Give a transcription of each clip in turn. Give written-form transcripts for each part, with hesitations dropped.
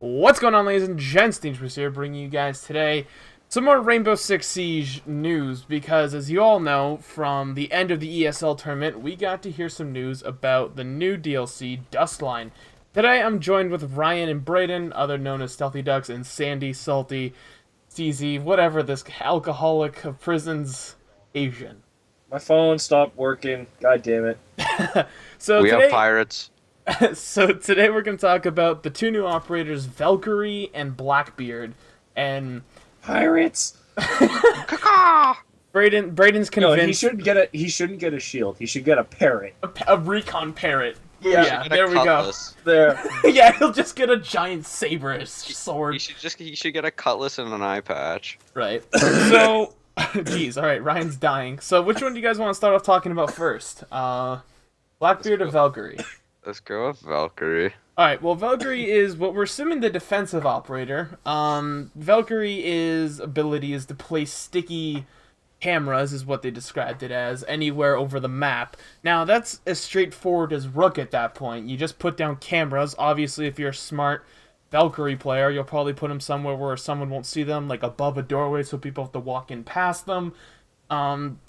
What's going on, ladies and gents? Dangerous here, bringing you guys today some more Rainbow Six Siege news, because as you all know, from the end of the ESL tournament, we got to hear some news about the new DLC, Dustline. Today I'm joined with Ryan and Brayden, other known as Stealthy Ducks, and Sandy, Salty, CZ, whatever, this alcoholic of prisons Asian. My phone stopped working. God damn it. So we today, have pirates. So today we're going to talk about the two new operators, Valkyrie and Blackbeard, and Pirates. Brayden's convinced. No, he shouldn't get a shield. He should get a parrot. a recon parrot. Yeah, Yeah, there we go. Cutlass. There. Yeah, he'll just get a giant saber sword. He should get a cutlass and an eye patch. Right. So, jeez, all right, Ryan's dying. So, which one do you guys want to start off talking about first? Blackbeard or Valkyrie? Let's go with Valkyrie. Alright, well, Valkyrie is what we're assuming the defensive operator. Valkyrie's ability is to place sticky cameras, is what they described it as, anywhere over the map. Now, that's as straightforward as Rook at that point. You just put down cameras. Obviously, if you're a smart Valkyrie player, you'll probably put them somewhere where someone won't see them, like above a doorway so people have to walk in past them.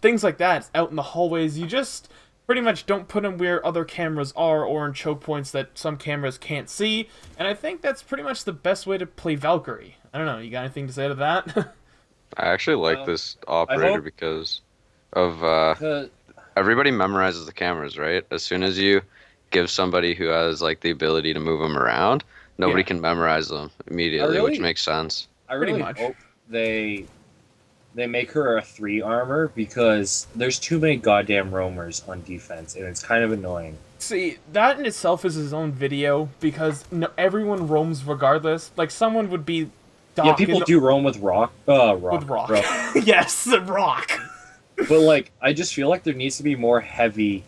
Things like that, out in the hallways. You just pretty much don't put them where other cameras are or in choke points that some cameras can't see. And I think that's pretty much the best way to play Valkyrie. I don't know, you got anything to say to that? I actually like this operator because of everybody memorizes the cameras, right? As soon as you give somebody who has like the ability to move them around, nobody can memorize them immediately, which makes sense. I really hope they make her a 3 armor, because there's too many goddamn roamers on defense, and it's kind of annoying. See, that in itself is his own video, because everyone roams regardless. Like, someone would be Yeah, people do roam with rock. with rock. Yes, the rock. But, like, I just feel like there needs to be more heavy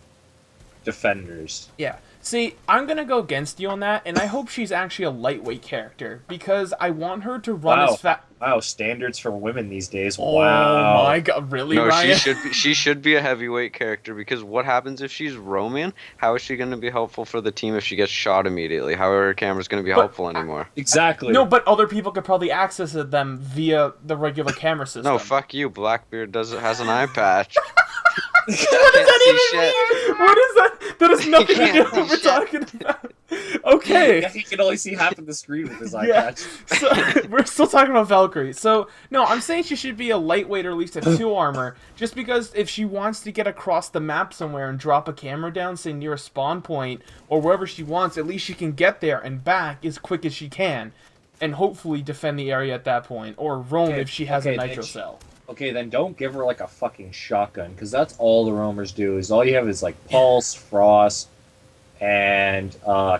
defenders. Yeah. See, I'm going to go against you on that, and I hope she's actually a lightweight character, because I want her to run as fast. Wow, standards for women these days. Oh Wow. my god, really, No, Ryan? she should be a heavyweight character, because what happens if she's roaming? How is she going to be helpful for the team if she gets shot immediately? How are her cameras going to be helpful anymore? Exactly. No, but other people could probably access them via the regular camera system. No, fuck you. Blackbeard has an eye patch. What does that even mean? What is that? That has nothing to do with what we're talking about. Okay. Yeah, he can only see half of the screen with his eye Yeah. patch. So, we're still talking about Valkyrie. So, no, I'm saying she should be a lightweight or at least a 2 armor, just because if she wants to get across the map somewhere and drop a camera down, say near a spawn point, or wherever she wants, at least she can get there and back as quick as she can, and hopefully defend the area at that point, or roam if she has a nitro cell. Okay, then don't give her, like, a fucking shotgun, because that's all the roamers do, is all you have is, like, Pulse, Frost, and,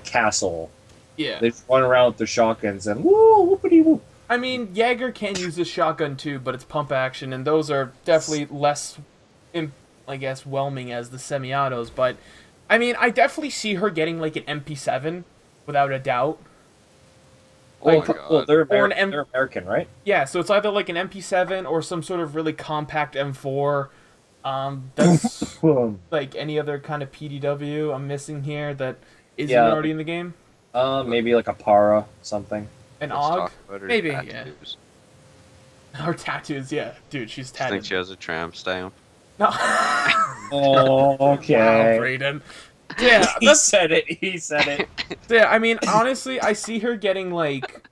Castle. Yeah. They just run around with their shotguns and woo, whoopity whoop. I mean, Jaeger can use his shotgun too, but it's pump action, and those are definitely less, I guess, whelming as the semi-autos. But, I mean, I definitely see her getting, like, an MP7, without a doubt. Oh my god. Well, they're American, right? Yeah, so it's either like an MP7 or some sort of really compact M4. That's like any other kind of PDW I'm missing here that isn't already in the game. Maybe like a Para, something. An Let's AUG? talk about her Maybe, tattoos. yeah. Her tattoos, yeah. Dude, she's I tatted. think she has a tramp stamp. No. Oh, okay. Wow, Brayden. Yeah, He said it. He said it. yeah, I mean, honestly, I see her getting like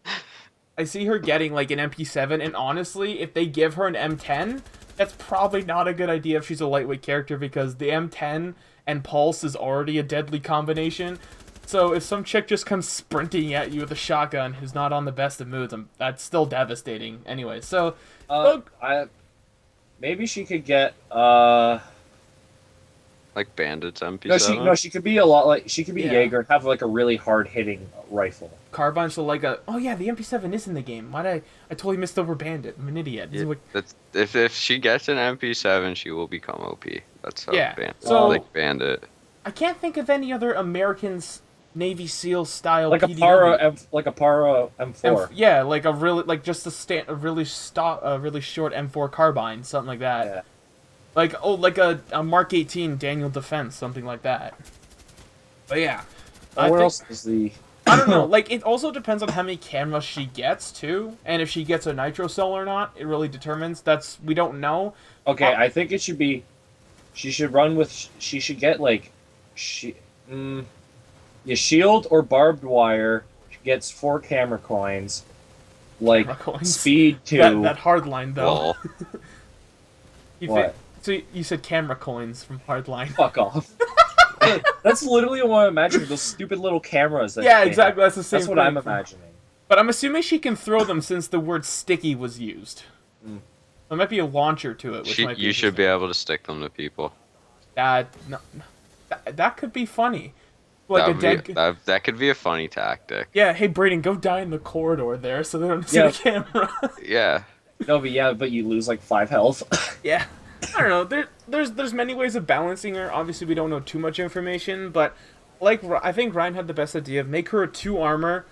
an MP7, and honestly, if they give her an M10, that's probably not a good idea if she's a lightweight character, because the M10 and Pulse is already a deadly combination. So if some chick just comes sprinting at you with a shotgun who's not on the best of moods, that's still devastating. Anyway, so maybe she could get Like Bandit's MP7? No, she could be a lot like Yeah. Jaeger and have like a really hard hitting rifle. carbine, so like oh yeah, the MP7 is in the game. I totally missed over Bandit. I'm an idiot. This is Yeah, what- if she gets an MP7, she will become OP. That's how so- like Bandit. I can't think of any other Americans Navy SEAL style Like PDW. a Para M4. Yeah, like a just a really short M4 carbine, something like that. Yeah. Like a Mark 18 Daniel Defense, something like that. But yeah, Where else is the I don't know. Like, it also depends on how many cameras she gets, too. And if she gets a nitro cell or not, it really determines. We don't know. Okay, I think it should be... She should run with... She should get, like... shield or barbed wire. She gets 4 camera coins. Like, speed 2. That hardline, though. What? So you said camera coins from hardline. Fuck off. That's literally what I'm imagining. Those stupid little cameras. Yeah, exactly. That's the same. That's what I'm imagining. But I'm assuming she can throw them since the word "sticky" was used. There might be a launcher to it. You should be able to stick them to people. No, that could be funny. Like that could be a funny tactic. Yeah. Hey, Brayden, go die in the corridor there, so they don't see the camera. Yeah. No, but you lose like 5 health. Yeah. I don't know. There's many ways of balancing her. Obviously, we don't know too much information, but I think Ryan had the best idea. Make her a 2 armor.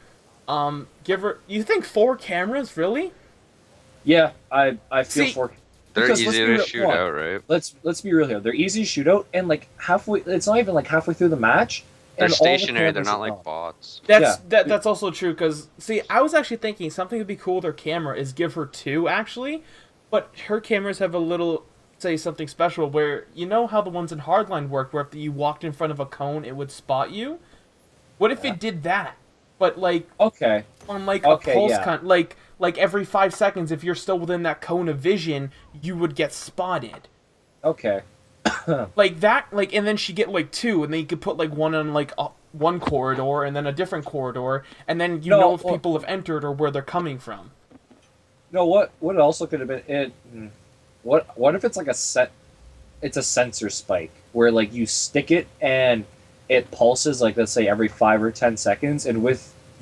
Give her. You think 4 cameras, really? Yeah, I feel 4. They're easy to shoot out, right? Let's be real here. They're easy to shoot out, and like halfway. It's not even like halfway through the match. They're stationary. They're not like bots. That's also true. Because see, I was actually thinking something would be cool with her camera is give her 2 actually, but her cameras have a little. Say something special where you know how the ones in Hardline work where if you walked in front of a cone it would spot you. What if it did that, but like on like a pulse like every 5 seconds if you're still within that cone of vision you would get spotted. Like that, like, and then she get like 2 and then you could put like one on like one corridor and then a different corridor and then you know if people have entered or where they're coming from. No, what also could have been it. What if it's like it's a sensor spike where like you stick it and it pulses like let's say every 5 or 10 seconds and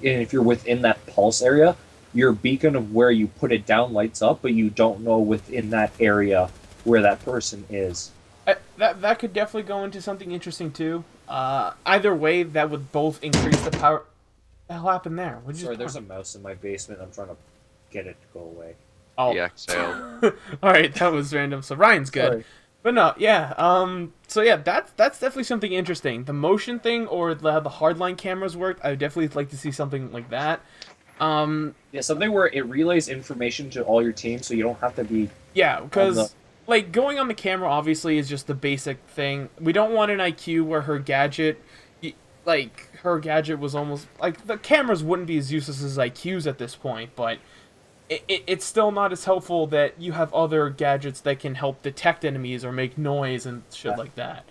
if you're within that pulse area, your beacon of where you put it down lights up, but you don't know within that area where that person is. That could definitely go into something interesting too. Either way, that would both increase the power. What the hell happened there? Sorry, there's a mouse in my basement. I'm trying to get it to go away. Oh. Yeah, exhaled. All right, that was random. So Ryan's good. Sorry. But no, yeah. So yeah, that's definitely something interesting. The motion thing or how the hardline cameras worked, I would definitely like to see something like that. Yeah, something where it relays information to all your team, so you don't have to be. Yeah, because like going on the camera obviously is just the basic thing. We don't want an IQ where her gadget was almost like the cameras wouldn't be as useless as IQs at this point, but. It's still not as helpful that you have other gadgets that can help detect enemies or make noise and shit like that.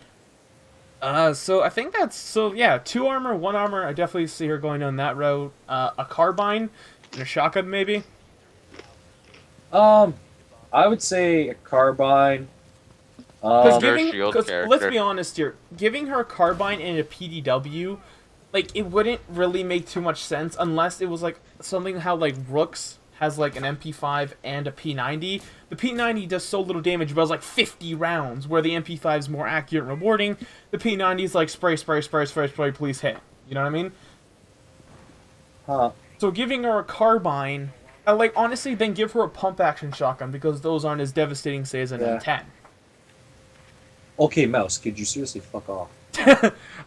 So I think yeah, 2 armor, 1 armor. I definitely see her going down that road. A carbine and a shotgun maybe. I would say a carbine. Because let's be honest here, giving her a carbine and a PDW, like it wouldn't really make too much sense unless it was like something how like Rooks has like an MP5 and a P90. The P90 does so little damage, but it's like 50 rounds, where the MP5 is more accurate and rewarding. The P90 is like spray, please hit. You know what I mean? So giving her a carbine, like honestly, then give her a pump action shotgun because those aren't as devastating, say, as an M10. Okay, Mouse, could you seriously fuck off?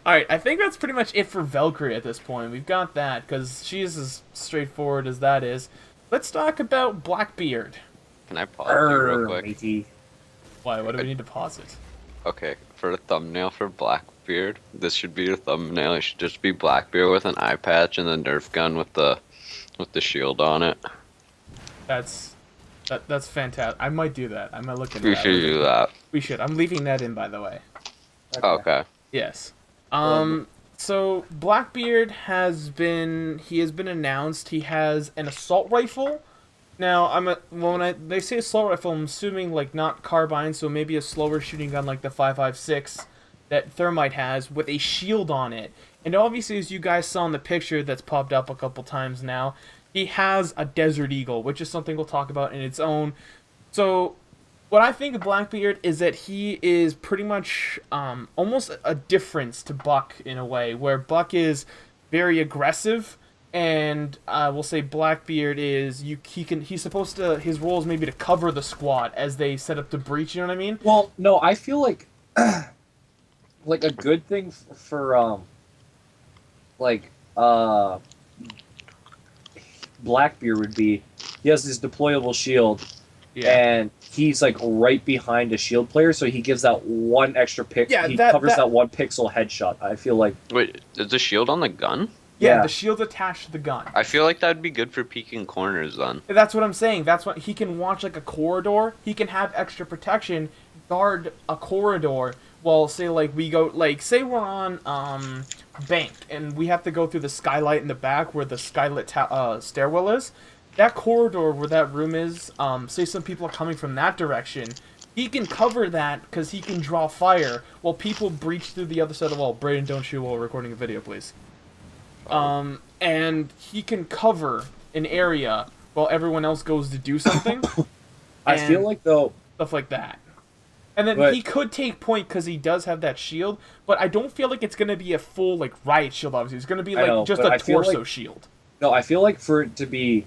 Alright, I think that's pretty much it for Valkyrie at this point. We've got that, because she is as straightforward as that is. Let's talk about Blackbeard. Can I pause you real quick? Matey. Why? What do we need to pause it? Okay, for a thumbnail for Blackbeard, this should be your thumbnail. It should just be Blackbeard with an eye patch and the Nerf gun with the shield on it. That's fantastic. I might do that. I might look into that. We should do that. We should. I'm leaving that in, by the way. Okay. Yes. So Blackbeard has been announced. He has an assault rifle. Now when they say assault rifle, I'm assuming like not carbine, so maybe a slower shooting gun like the 5.56 that Thermite has with a shield on it. And obviously, as you guys saw in the picture that's popped up a couple times now, he has a Desert Eagle, which is something we'll talk about in its own. So what I think of Blackbeard is that he is pretty much almost a difference to Buck in a way, where Buck is very aggressive, and we'll say Blackbeard is he's supposed to, his role is maybe to cover the squad as they set up the breach. You know what I mean? Well, no, I feel like like a good thing for Blackbeard would be, he has this deployable shield, Yeah. and he's like right behind a shield player, so he gives that one extra pick. Yeah, he that- covers that- that 1 pixel headshot. I feel like Wait, is the shield on the gun? Yeah, the shield's attached to the gun. I feel like that'd be good for peeking corners then. That's what I'm saying. That's what he can watch like a corridor. He can have extra protection, guard a corridor. Well, say like we go like say we're on bank and we have to go through the skylight in the back where the skylit stairwell is. That corridor where that room is. Say some people are coming from that direction. He can cover that because he can draw fire while people breach through the other side of the wall. Brayden, don't shoot while recording a video, please. And he can cover an area while everyone else goes to do something. I feel like though stuff like that. And then he could take point because he does have that shield, but I don't feel like it's gonna be a full like riot shield. Obviously, it's gonna be like just a torso shield. No, I feel like for it to be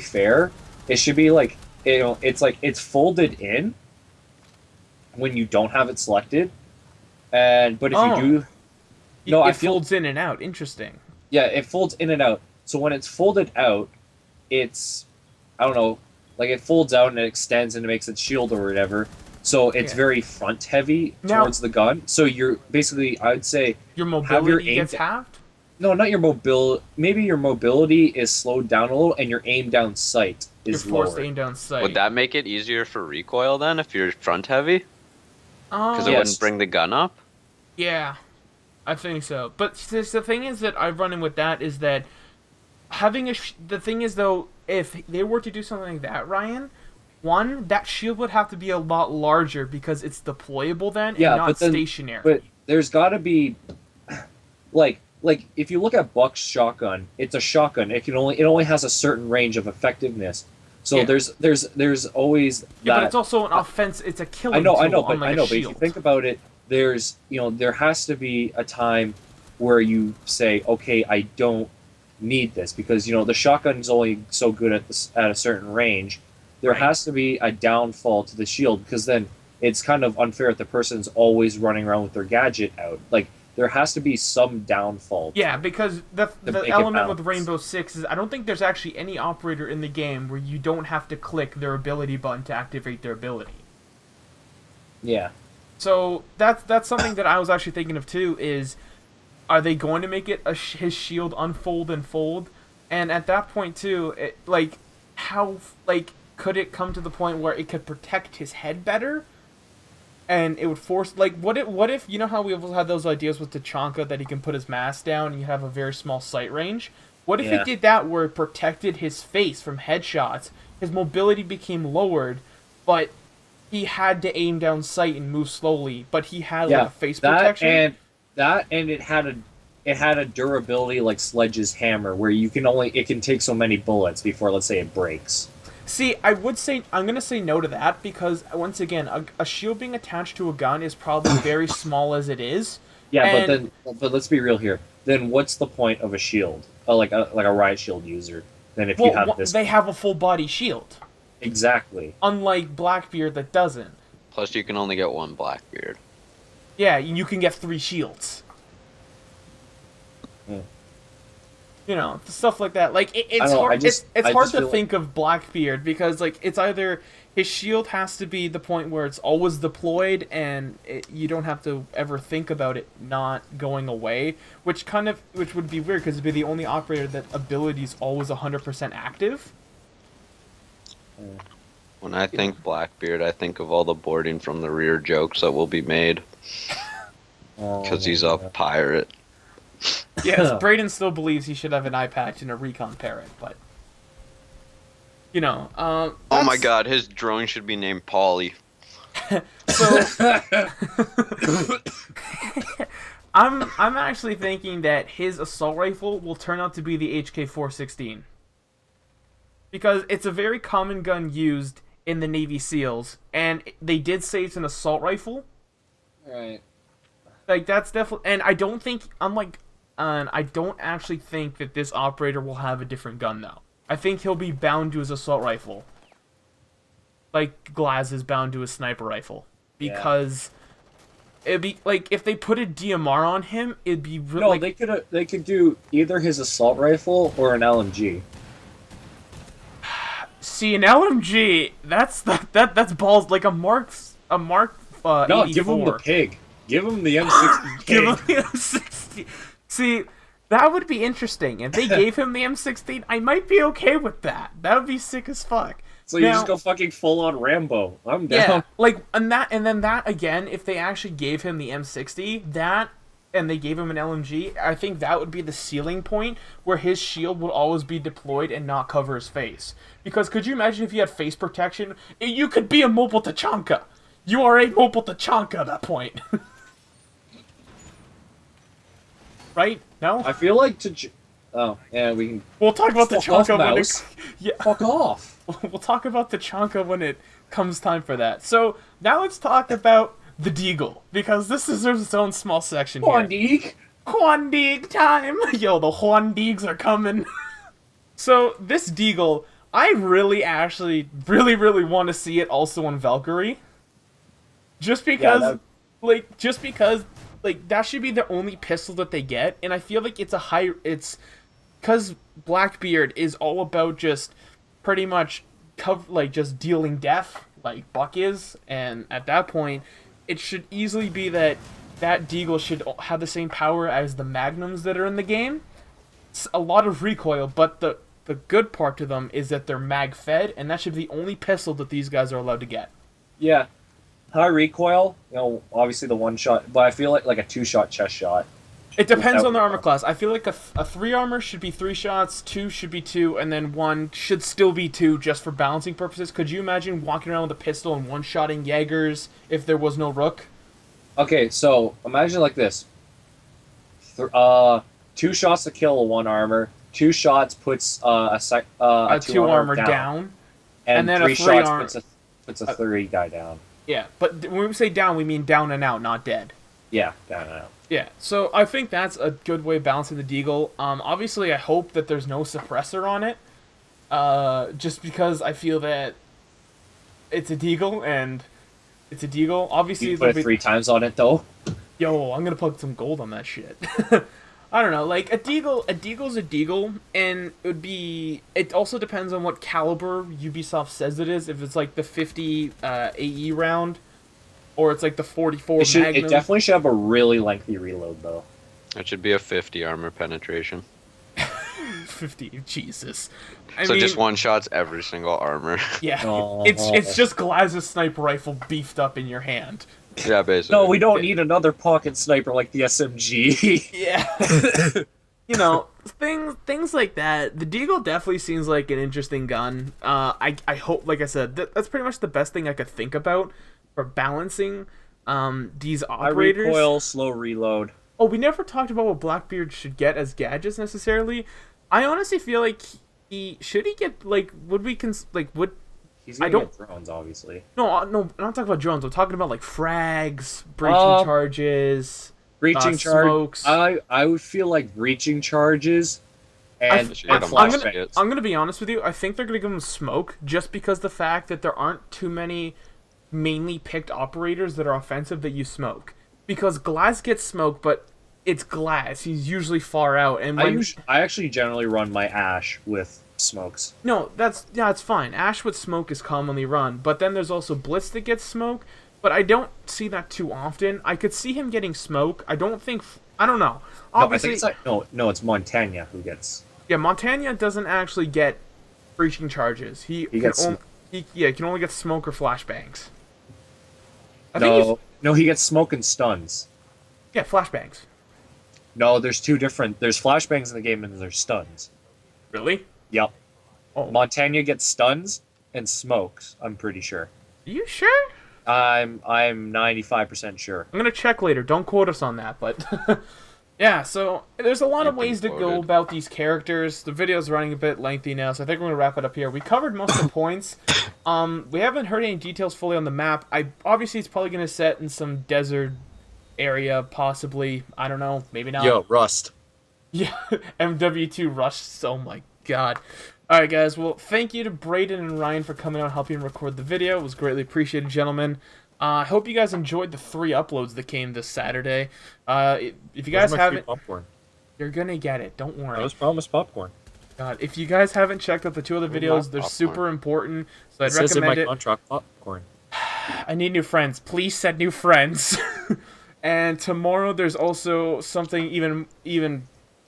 fair, it should be like it's like it's folded in when you don't have it selected, but if you do. No, it folds in and out. Interesting. Yeah, it folds in and out. So when it's folded out, it's, I don't know, like it folds out and it extends and it makes it shield or whatever. So it's very front heavy towards the gun. So you're basically, I would say, your mobility gets halved? No, not your mobility. Maybe your mobility is slowed down a little and your aim down sight is lower. You're forced lower. to aim down sight. Would that make it easier for recoil then if you're front heavy? Because it Yes. wouldn't bring the gun up? Yeah. I think so, but the thing is that I've run in with that is that having the thing is though, if they were to do something like that, Ryan, one, that shield would have to be a lot larger because it's deployable then and not stationary. But there's got to be, like if you look at Buck's shotgun, it's a shotgun. It only has a certain range of effectiveness. So there's always that. Yeah, but it's also an offense. It's a killing. I know, tool, but unlike But if you think about it. There has to be a time where you say, okay, I don't need this because the shotgun is only so good at a certain range. There has to be a downfall to the shield because then it's kind of unfair if the person's always running around with their gadget out. Like there has to be some downfall. Yeah, because the element with Rainbow Six is I don't think there's actually any operator in the game where you don't have to click their ability button to activate their ability. Yeah. So that's something that I was actually thinking of too. Is are they going to make it his shield unfold and fold? And at that point too, could it come to the point where it could protect his head better? And it would force what if you know how we had those ideas with Tachanka that he can put his mask down and you have a very small sight range? What if it did that where it protected his face from headshots? His mobility became lowered, but he had to aim down sight and move slowly, but he had like a face protection. And it had a durability like Sledge's hammer, where it can take so many bullets before, let's say, it breaks. See, I'm gonna say no to that because once again, a shield being attached to a gun is probably very small as it is. Yeah, but let's be real here. Then what's the point of a shield, like a riot shield user? Then if you have this, they have a full body shield. Exactly. Unlike Blackbeard that doesn't. Plus you can only get one Blackbeard. Yeah, you can get 3 shields. Stuff like that. Like it's hard. It's hard to think of Blackbeard because like it's either his shield has to be the point where it's always deployed and you don't have to ever think about it not going away, which would be weird because it'd be the only operator that ability is always 100% active. When I think Blackbeard, I think of all the boarding from the rear jokes that will be made. Because he's a pirate. Yes, Brayden still believes he should have an eye patch and a recon parrot, but... oh my god, his drone should be named Polly. So... I'm actually thinking that his assault rifle will turn out to be the HK-416. Because it's a very common gun used in the Navy SEALs, and they did say it's an assault rifle. Right. Like, that's definitely... And I don't think... I don't actually think that this operator will have a different gun, though. I think he'll be bound to his assault rifle. Like Glaz is bound to his sniper rifle. Because It'd be like if they put a DMR on him, it'd be really. No, like, they could do either his assault rifle or an LMG. see, an LMG, that's balls like a Mark. No, 84. give him the pig. Give him the M60 Give him pig. the M60. See, that would be interesting. If they gave him the M16, I might be okay with that. That would be sick as fuck. So you just go fucking full on Rambo. I'm down. Yeah, like and then that again, if they actually gave him the M60, and they gave him an LMG, I think that would be the ceiling point where his shield would always be deployed and not cover his face. Because could you imagine if he had face protection? You could be a mobile Tachanka. You are a mobile Tachanka at that point. Right? No? I feel like oh, yeah, we can... We'll talk about Tachanka when it... Yeah. Fuck off. We'll talk about Tachanka when it comes time for that. So, now let's talk about the Deagle, because this is its own small section here. Huandeeg! Huandeeg time! Yo, the Huandeegs are coming. So, this Deagle, I really really want to see it also on Valkyrie. Just because, that should be the only pistol that they get, and I feel like it's because Blackbeard is all about just pretty much just dealing death, like Buck is, and at that point, it should easily be that Deagle should have the same power as the Magnums that are in the game. It's a lot of recoil, but the good part to them is that they're mag-fed, and that should be the only pistol that these guys are allowed to get. Yeah. High recoil, obviously the one shot, but I feel like a 2-shot chest shot. It depends on the armor class. I feel like a 3 armor should be 3 shots, 2 should be 2, and then 1 should still be 2 just for balancing purposes. Could you imagine walking around with a pistol and one-shotting Jaegers if there was no Rook? Okay, so imagine like this. 2 shots to kill a 1 armor, 2 shots puts a 2 armor down, and then 3 a 3 shots puts a 3 guy down. Yeah, but when we say down, we mean down and out, not dead. Yeah, down and out. Yeah, so I think that's a good way of balancing the Deagle. Obviously, I hope that there's no suppressor on it, just because I feel that it's a Deagle, and it's a Deagle. Obviously, you put it 3 times on it, though. Yo, I'm gonna put some gold on that shit. I don't know, like, a Deagle's a Deagle, and it also depends on what caliber Ubisoft says it is, if it's like the 50 AE round, or it's like the 44 Magnum. It definitely should have a really lengthy reload, though. It should be a 50 armor penetration. 50, Jesus. I mean, just one shots every single armor. Yeah, it's just Glaz's sniper rifle beefed up in your hand. Yeah, basically. No, we don't need another pocket sniper like the SMG. Yeah. Things like that. The Deagle definitely seems like an interesting gun. I hope, like I said, that's pretty much the best thing I could think about for balancing these operators. High recoil, slow reload. Oh, we never talked about what Blackbeard should get as gadgets necessarily. I honestly feel like He's gonna get drones, obviously. No, I'm not talking about drones. I'm talking about like frags, breaching charges, smokes. I would feel like breaching charges and flashbangs. I'm gonna be honest with you. I think they're gonna give him smoke just because the fact that there aren't too many mainly picked operators that are offensive that use smoke. Because Glass gets smoke, but it's Glass. He's usually far out. And I actually generally run my Ash with smokes. No, it's fine. Ash with smoke is commonly run, but then there's also Blitz that gets smoke, but I don't see that too often. I could see him getting smoke. I don't know. Obviously, it's Montagna who gets. Yeah, Montagna doesn't actually get breaching charges. He can only get smoke or flashbangs. He gets smoke and stuns. Yeah, flashbangs. No, there's 2 different. There's flashbangs in the game and there's stuns. Really? Yep. Oh. Montagna gets stuns and smokes, I'm pretty sure. Are you sure? I'm 95% sure. I'm gonna check later. Don't quote us on that, but yeah, so there's a lot of ways to go about these characters. The video's running a bit lengthy now, so I think we're gonna wrap it up here. We covered most of the points. We haven't heard any details fully on the map. Obviously it's probably gonna set in some desert area, possibly. I don't know, maybe not. Yo, Rust. Yeah, MW2 Rust. Oh my god. Alright guys, well thank you to Brayden and Ryan for coming out and helping record the video. It was greatly appreciated, gentlemen. I hope you guys enjoyed the 3 uploads that came this Saturday. If you guys haven't, popcorn. you're gonna get it. Don't worry. I was promised popcorn. God, if you guys haven't checked out the 2 other videos, they're super important. So I'd It says in recommend my it. contract popcorn. I need new friends. Please send new friends. And tomorrow there's also something even.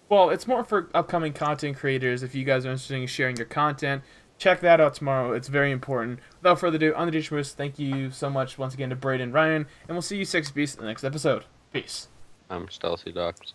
Well, it's more for upcoming content creators. If you guys are interested in sharing your content, check that out tomorrow. It's very important. Without further ado, I'm the DJ Moose. Thank you so much once again to Braden and Ryan, and we'll see you 6 Beasts in the next episode. Peace. I'm Stealthy Docs.